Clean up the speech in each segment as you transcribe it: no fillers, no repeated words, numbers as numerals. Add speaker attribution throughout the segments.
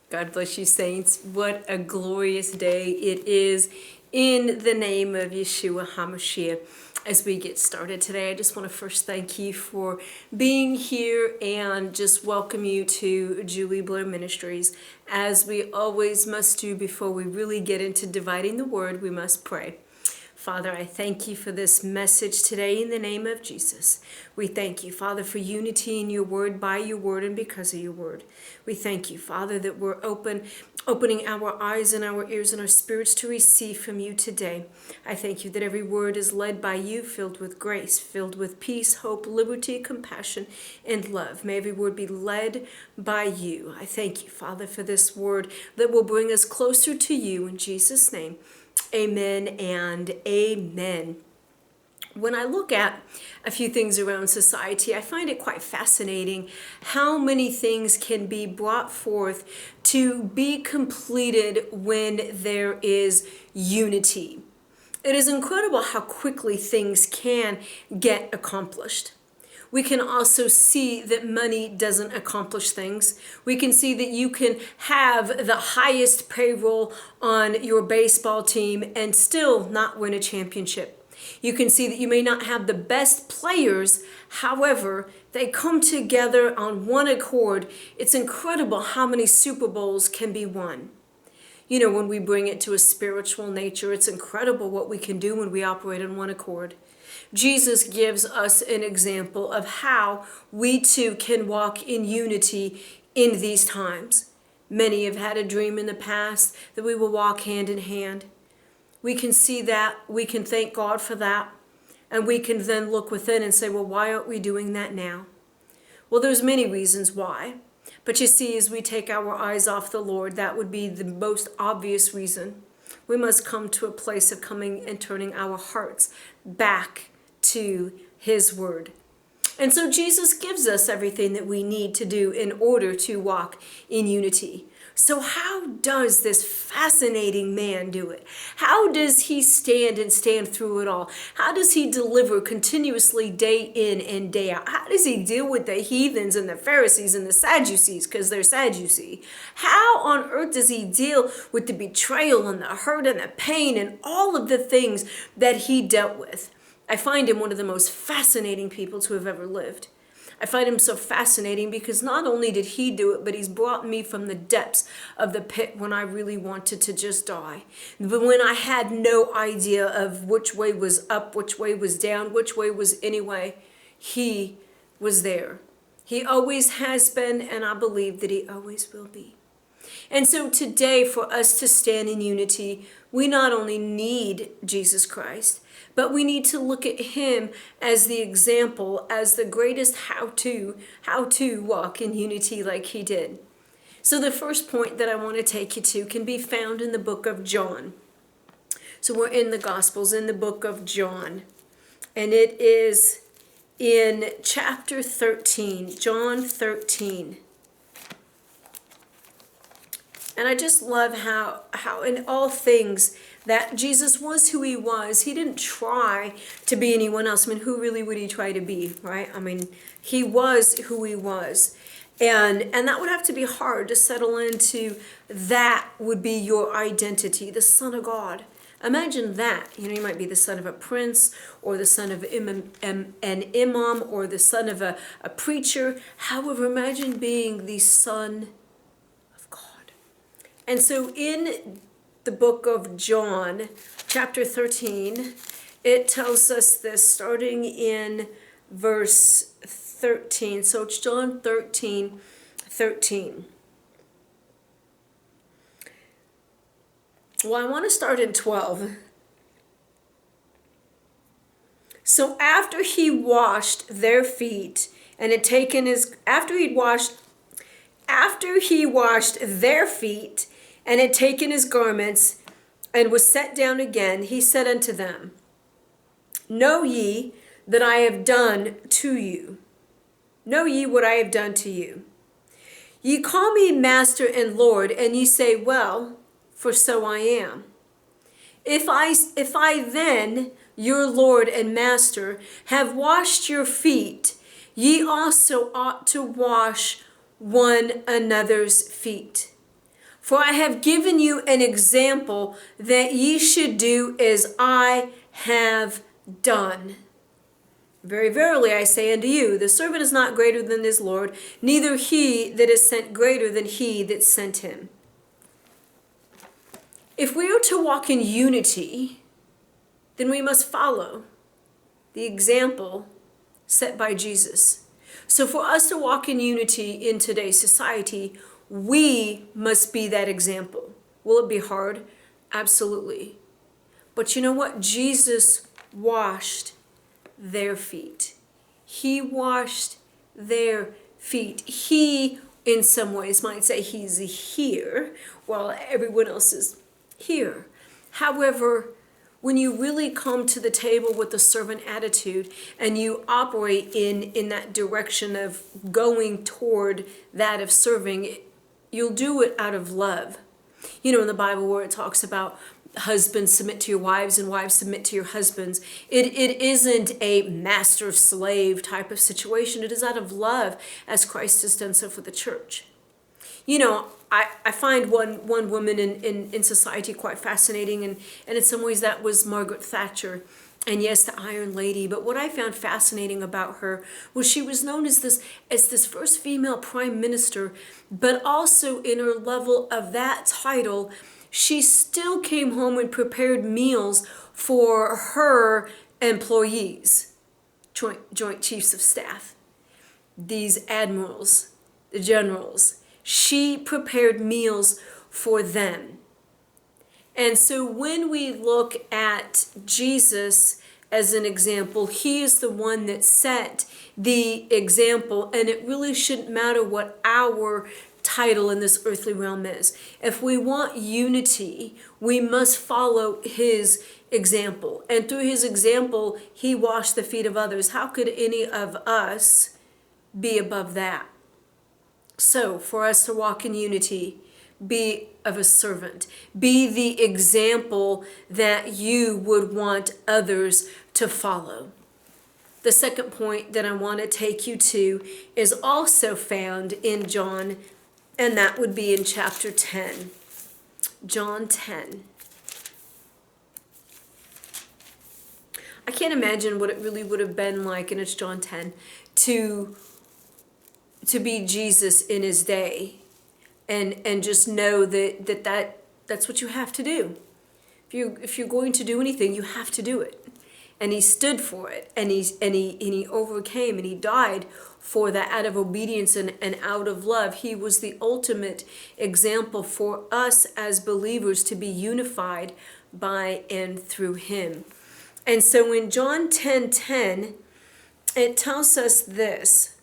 Speaker 1: God bless you, saints. What a glorious day it is in the name of Yeshua HaMashiach. As we get started today, I just want to first thank you for being here and just welcome you to Julie Blair Ministries. As we always must do before we really get into dividing the word, we must pray. Father, I thank you for this message today in the name of Jesus. We thank you, Father, for unity in your word, by your word, and because of your word. We thank you, Father, that we're opening our eyes and our ears and our spirits to receive from you today. I thank you that every word is led by you, filled with grace, filled with peace, hope, liberty, compassion, and love. May every word be led by you. I thank you, Father, for this word that will bring us closer to you in Jesus' name. Amen and amen. When I look at a few things around society, I find it quite fascinating how many things can be brought forth to be completed when there is unity. It is incredible how quickly things can get accomplished. We can also see that money doesn't accomplish things. We can see that you can have the highest payroll on your baseball team and still not win a championship. You can see that you may not have the best players. However, they come together on one accord. It's incredible how many Super Bowls can be won. You know, when we bring it to a spiritual nature, it's incredible what we can do when we operate on one accord. Jesus gives us an example of how we too can walk in unity in these times. Many have had a dream in the past that we will walk hand in hand. We can see that, we can thank God for that, and we can then look within and say, well, why aren't we doing that now? Well, there's many reasons why. But you see, as we take our eyes off the Lord, that would be the most obvious reason. We must come to a place of coming and turning our hearts back to his word. And so Jesus gives us everything that we need to do in order to walk in unity. So how does this fascinating man do it? How does he stand through it all? How does he deliver continuously day in and day out? How does he deal with the heathens and the Pharisees and the Sadducees, because they're Sadducee? How on earth does he deal with the betrayal and the hurt and the pain and all of the things that he dealt with? I find him one of the most fascinating people to have ever lived. I find him so fascinating because not only did he do it, but he's brought me from the depths of the pit when I really wanted to just die. But when I had no idea of which way was up, which way was down, which way was anyway, he was there. He always has been, and I believe that he always will be. And so today, for us to stand in unity, we not only need Jesus Christ, but we need to look at him as the example, as the greatest how to walk in unity like he did. So the first point that I want to take you to can be found in the book of John. So we're in the Gospels, in the book of John. And it is in chapter 13, John 13. And I just love how in all things that Jesus was who he was. He didn't try to be anyone else. I mean, who really would he try to be, right? I mean, he was who he was. And that would have to be hard to settle into. That would be your identity, the Son of God. Imagine that. You know, you might be the son of a prince or the son of an imam or the son of a preacher. However, imagine being the Son of God. And so in the book of John, chapter 13, it tells us this starting in verse 13. So it's John 13:13. Well, I want to start in 12. So after he washed their feet and had taken his, after he washed their feet and had taken his garments and was set down again, he said unto them, Know ye that I have done to you? Know ye what I have done to you? Ye call me Master and Lord, and ye say, Well, for so I am. If I then, your Lord and Master, have washed your feet, ye also ought to wash one another's feet. For I have given you an example that ye should do as I have done. Very verily I say unto you, the servant is not greater than his Lord, neither he that is sent greater than he that sent him. If we are to walk in unity, then we must follow the example set by Jesus. So for us to walk in unity in today's society, we must be that example. Will it be hard? Absolutely. But you know what? Jesus washed their feet. He washed their feet. He, in some ways, might say he's here while everyone else is here. However, when you really come to the table with the servant attitude and you operate in that direction of going toward that of serving, you'll do it out of love. You know, in the Bible where it talks about husbands submit to your wives and wives submit to your husbands, it isn't a master-slave type of situation. It is out of love, as Christ has done so for the church. You know, I find one woman in society quite fascinating, and in some ways that was Margaret Thatcher. And yes, the Iron Lady. But what I found fascinating about her was she was known as this first female prime minister, but also in her level of that title, she still came home and prepared meals for her employees, Joint Chiefs of Staff, these admirals, the generals. She prepared meals for them. And so when we look at Jesus as an example, he is the one that set the example, and it really shouldn't matter what our title in this earthly realm is. If we want unity, we must follow his example. And through his example, he washed the feet of others. How could any of us be above that? So for us to walk in unity, be of a servant. Be the example that you would want others to follow. The second point that I want to take you to is also found in John, and that would be in chapter 10. John 10. I can't imagine what it really would have been like, and it's John 10, to be Jesus in his day. And just know that's what you have to do. If you're going to do anything, you have to do it. And he stood for it, and he overcame, and he died for that out of obedience and out of love. He was the ultimate example for us as believers to be unified by and through him. And so in John 10:10, it tells us this.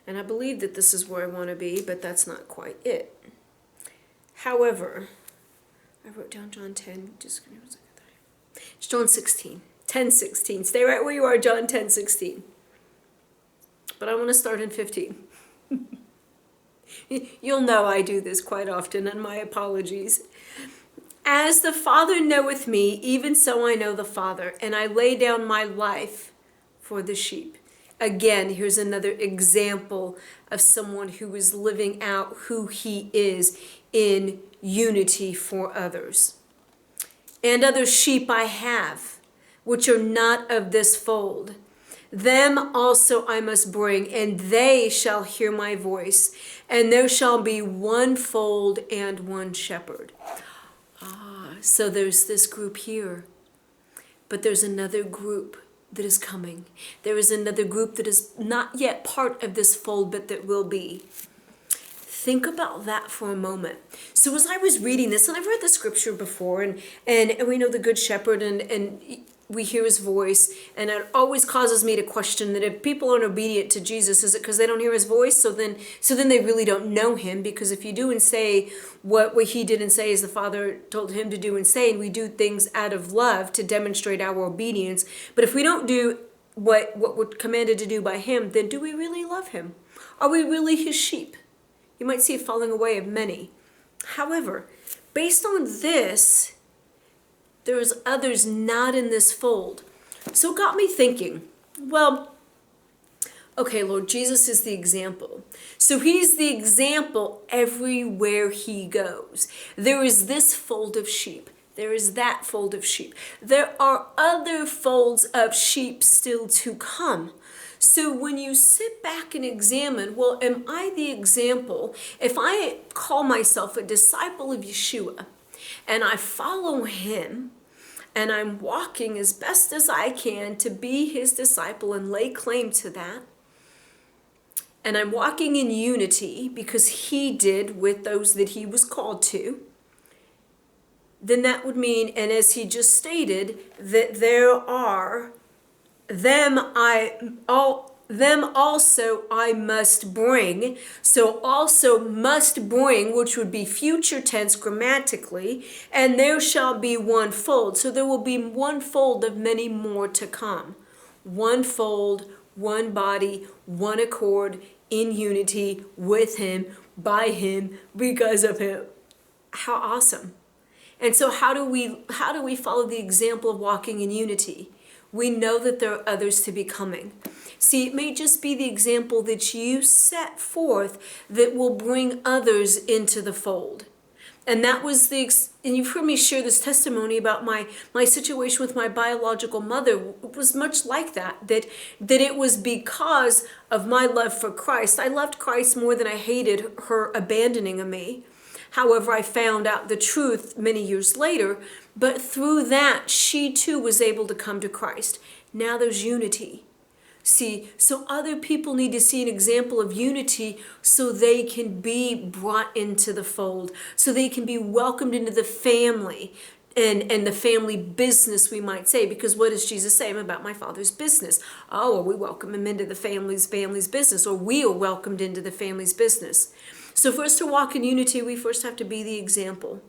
Speaker 1: And I believe that this is where I want to be, but that's not quite it. However, I wrote down John 10. It's John 16. 10:16. Stay right where you are, John 10:16. But I want to start in 15. You'll know I do this quite often, and my apologies. As the Father knoweth me, even so I know the Father, and I lay down my life for the sheep. Again, here's another example of someone who is living out who he is in unity for others. And other sheep I have, which are not of this fold. Them also I must bring, and they shall hear my voice, and there shall be one fold and one shepherd. So there's this group here, but there's another group that is coming. There is another group that is not yet part of this fold, but that will be. Think about that for a moment. So as I was reading this, and I've read the scripture before, and we know the Good Shepherd, and we hear his voice, and it always causes me to question that if people aren't obedient to Jesus, is it because they don't hear his voice? So then they really don't know him, because if you do and say what he did and say as the Father told him to do and say, and we do things out of love to demonstrate our obedience, but if we don't do what we're commanded to do by him, then do we really love him? Are we really his sheep? You might see a falling away of many. However, based on this, there's others not in this fold. So it got me thinking, well, Okay, Lord, Jesus is the example. So he's the example everywhere he goes. There is this fold of sheep. There is that fold of sheep. There are other folds of sheep still to come. So when you sit back and examine, well, am I the example? If I call myself a disciple of Yeshua and I follow him, and I'm walking as best as I can to be his disciple and lay claim to that, and I'm walking in unity because he did with those that he was called to, then that would mean, and as he just stated, that there are them also I must bring. So also must bring, which would be future tense grammatically, and there shall be one fold. So there will be one fold of many more to come. One fold, one body, one accord, in unity with him, by him, because of him. How awesome. And so how do we follow the example of walking in unity? We know that there are others to be coming. See, it may just be the example that you set forth that will bring others into the fold. And that was and you've heard me share this testimony about my situation with my biological mother. It was much like that it was because of my love for Christ. I loved Christ more than I hated her abandoning of me. However, I found out the truth many years later, but through that, she too was able to come to Christ. Now there's unity. See, so other people need to see an example of unity so they can be brought into the fold, so they can be welcomed into the family and the family business, we might say, because what does Jesus say? I'm about my Father's business. Oh, well, we welcome him into the family's business, or we are welcomed into the family's business. So for us to walk in unity, we first have to be the example.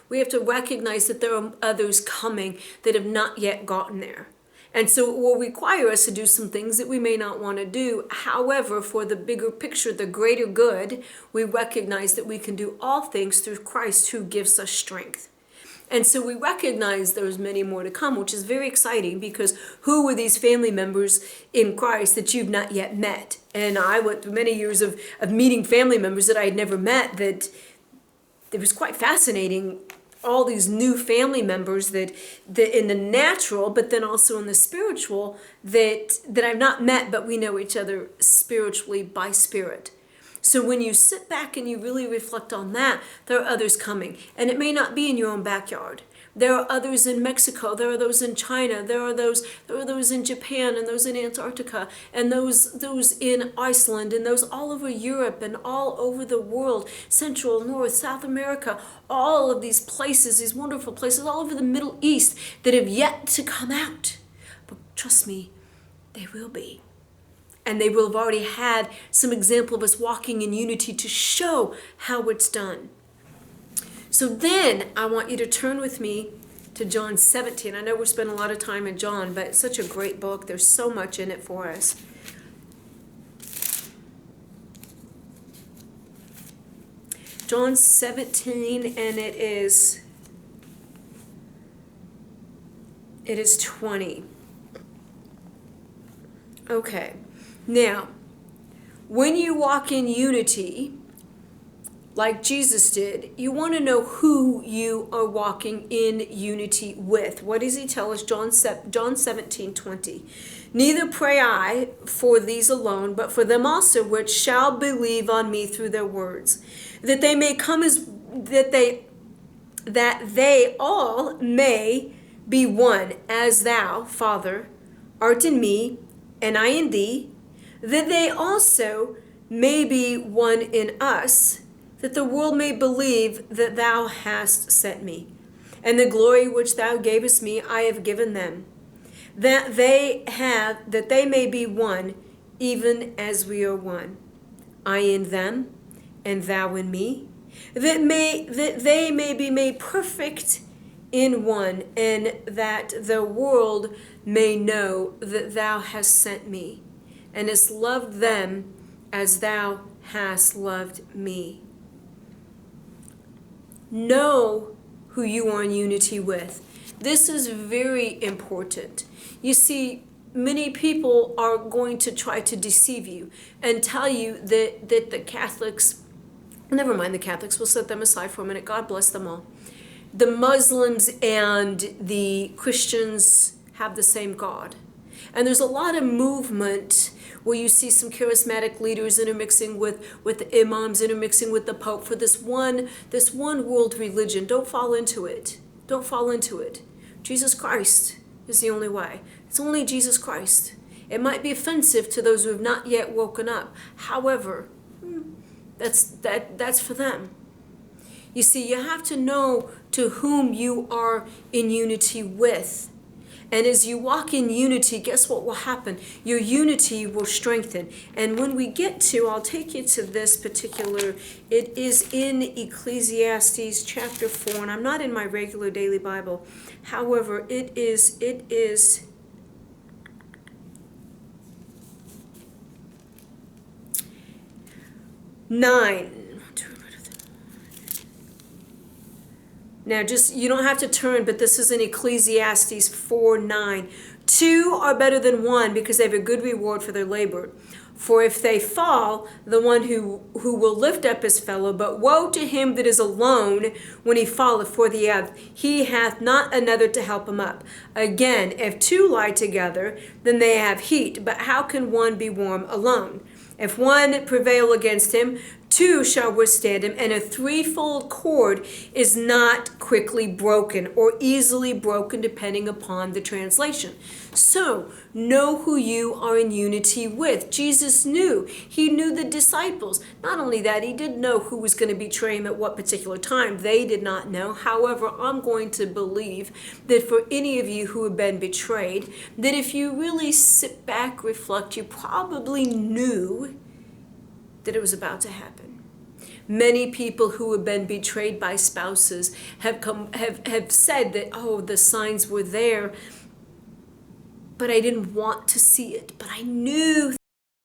Speaker 1: We have to recognize that there are others coming that have not yet gotten there. And so it will require us to do some things that we may not want to do. However, for the bigger picture, the greater good, we recognize that we can do all things through Christ who gives us strength. And so we recognize there's many more to come, which is very exciting, because who were these family members in Christ that you've not yet met? And I went through many years of meeting family members that I had never met. That it was quite fascinating. All these new family members that in the natural, but then also in the spiritual, that I've not met, but we know each other spiritually by spirit. So when you sit back and you really reflect on that, there are others coming. And it may not be in your own backyard. There are others in Mexico, there are those in China, there are those in Japan, and those in Antarctica, and those in Iceland, and those all over Europe and all over the world, Central, North, South America, all of these places, these wonderful places, all over the Middle East that have yet to come out. But trust me, they will be. And they will have already had some example of us walking in unity to show how it's done. So then I want you to turn with me to John 17. I know we're spending a lot of time in John, but it's such a great book. There's so much in it for us. John 17, and it is 20. Okay. Now, when you walk in unity, like Jesus did, you want to know who you are walking in unity with. What does he tell us? John 17:20. Neither pray I for these alone, but for them also which shall believe on me through their words, that they may come that they all may be one, as thou, Father, art in me, and I in thee, that they also may be one in us, that the world may believe that thou hast sent me. And the glory which thou gavest me I have given them, that they may be one, even as we are one. I in them, and thou in me, that they may be made perfect in one, and that the world may know that thou hast sent me, and hast loved them as thou hast loved me. Know who you are in unity with. This is very important. You see, many people are going to try to deceive you and tell you that the Catholics, never mind the Catholics, we'll set them aside for a minute, God bless them all. The Muslims and the Christians have the same God. And there's a lot of movement where you see some charismatic leaders intermixing with the imams, intermixing with the Pope for this one world religion. Don't fall into it. Don't fall into it. Jesus Christ is the only way. It's only Jesus Christ. It might be offensive to those who have not yet woken up. However, that's for them. You see, you have to know to whom you are in unity with. And as you walk in unity, guess what will happen? Your unity will strengthen. And when we get to, I'll take you to this particular, it is in Ecclesiastes chapter 4, and I'm not in my regular daily Bible. However, it is 9. Now, you don't have to turn, but this is in Ecclesiastes 4:9. 2 are better than 1 because they have a good reward for their labor. For if they fall, the one who will lift up his fellow, but woe to him that is alone when he falleth, for he hath not another to help him up. Again, if 2 lie together, then they have heat, but how can one be warm alone? If 1 prevail against him, 2 shall withstand him, and a threefold cord is not quickly broken or easily broken, depending upon the translation. So, know who you are in unity with. Jesus knew. He knew the disciples. Not only that, he did know who was going to betray him at what particular time. They did not know. However, I'm going to believe that for any of you who have been betrayed, that if you really sit back, reflect, you probably knew that it was about to happen. Many people who have been betrayed by spouses have said that, oh, the signs were there, but I didn't want to see it. But I knew